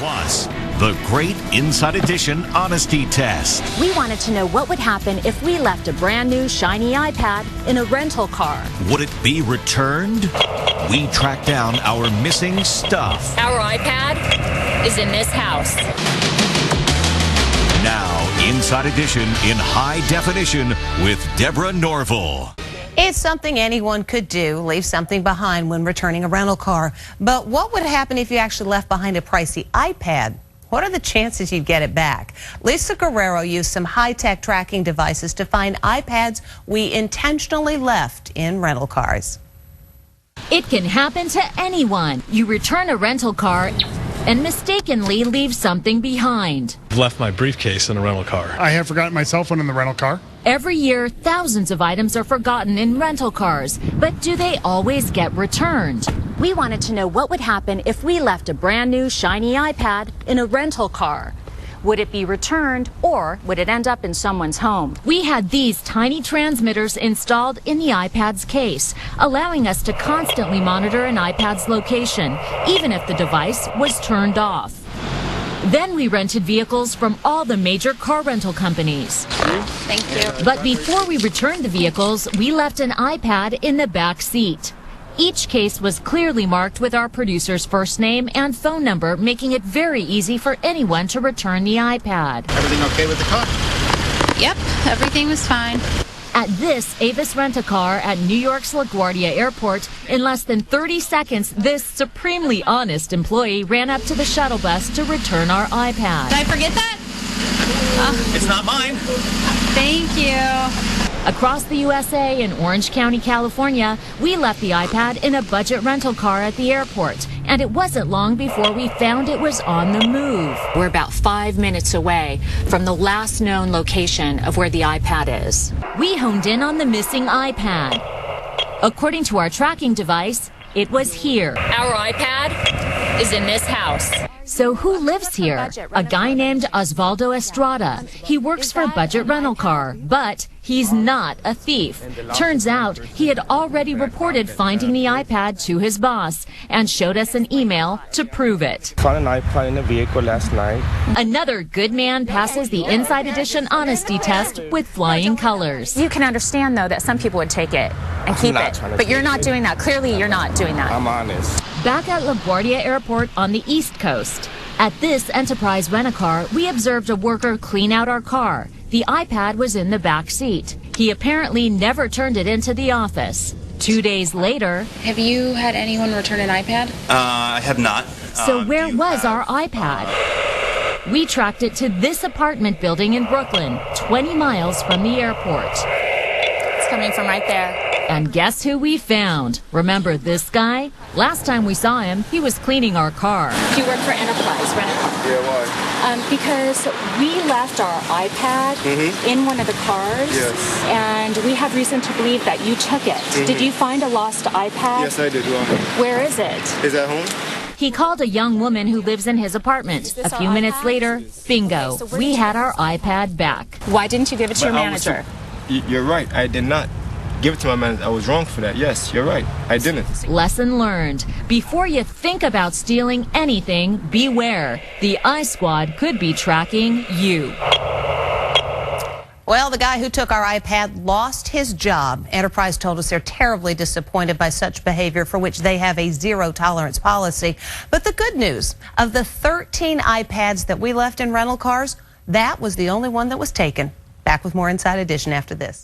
Plus, the Great Inside Edition Honesty Test. We wanted to know what would happen if we left a brand new shiny iPad in a rental car. Would it be returned? We tracked down our missing stuff. Our iPad is in this house. Now, Inside Edition in high definition with Deborah Norville. It's something anyone could do, leave something behind when returning a rental car. But what would happen if you actually left behind a pricey iPad? What are the chances you'd get it back? Lisa Guerrero used some high-tech tracking devices to find iPads we intentionally left in rental cars. It can happen to anyone. You return a rental car and mistakenly leave something behind. I've left my briefcase in a rental car. I have forgotten my cell phone in the rental car. Every year, thousands of items are forgotten in rental cars, but do they always get returned? We wanted to know what would happen if we left a brand new shiny iPad in a rental car. Would it be returned, or would it end up in someone's home? We had these tiny transmitters installed in the iPad's case, allowing us to constantly monitor an iPad's location, even if the device was turned off. Then we rented vehicles from all the major car rental companies. Thank you. But before we returned the vehicles, we left an iPad in the back seat. Each case was clearly marked with our producer's first name and phone number, making it very easy for anyone to return the iPad. Everything okay with the car? Yep, everything was fine. At this Avis rent-a-car at New York's LaGuardia Airport, in less than 30 seconds, this supremely honest employee ran up to the shuttle bus to return our iPad. Did I forget that? It's not mine. Thank you. Across the USA in Orange County, California, we left the iPad in a budget rental car at the airport, and it wasn't long before we found it was on the move. We're about 5 minutes away from the last known location of where the iPad is. We honed in on the missing iPad. According to our tracking device, it was here. Our iPad is in this house. So who lives here? A guy named Osvaldo Estrada. He works for a budget rental car, but he's not a thief. Turns out he had already reported finding the iPad to his boss and showed us an email to prove it. Found an iPad in the vehicle last night. Another good man passes the Inside Edition honesty test with flying colors. You can understand, though, that some people would take it and keep it, but you're not doing that. Clearly, you're not doing that. I'm honest. Back at LaGuardia Airport on the East Coast. At this Enterprise rent-a-car, we observed a worker clean out our car. The iPad was in the back seat. He apparently never turned it into the office. 2 days later... Have you had anyone return an iPad? I have not. So where was our iPad? We tracked it to this apartment building in Brooklyn, 20 miles from the airport. It's coming from right there. And guess who we found? Remember this guy? Last time we saw him, he was cleaning our car. You work for Enterprise Rent-A-Car. Yeah, why? Because we left our iPad in one of the cars, Yes. and we have reason to believe that you took it. Did you find a lost iPad? Yes, I did. Where is it? Is at home? He called a young woman who lives in his apartment. A few minutes later, bingo, we had our iPad back. Why didn't you give it to your manager? You're right. I did not give it to my manager. I was wrong for that. Yes, you're right. I didn't. Lesson learned. Before you think about stealing anything, beware. The I-Squad could be tracking you. Well, the guy who took our iPad lost his job. Enterprise told us they're terribly disappointed by such behavior, for which they have a zero-tolerance policy. But the good news, of the 13 iPads that we left in rental cars, that was the only one that was taken. Back with more Inside Edition after this.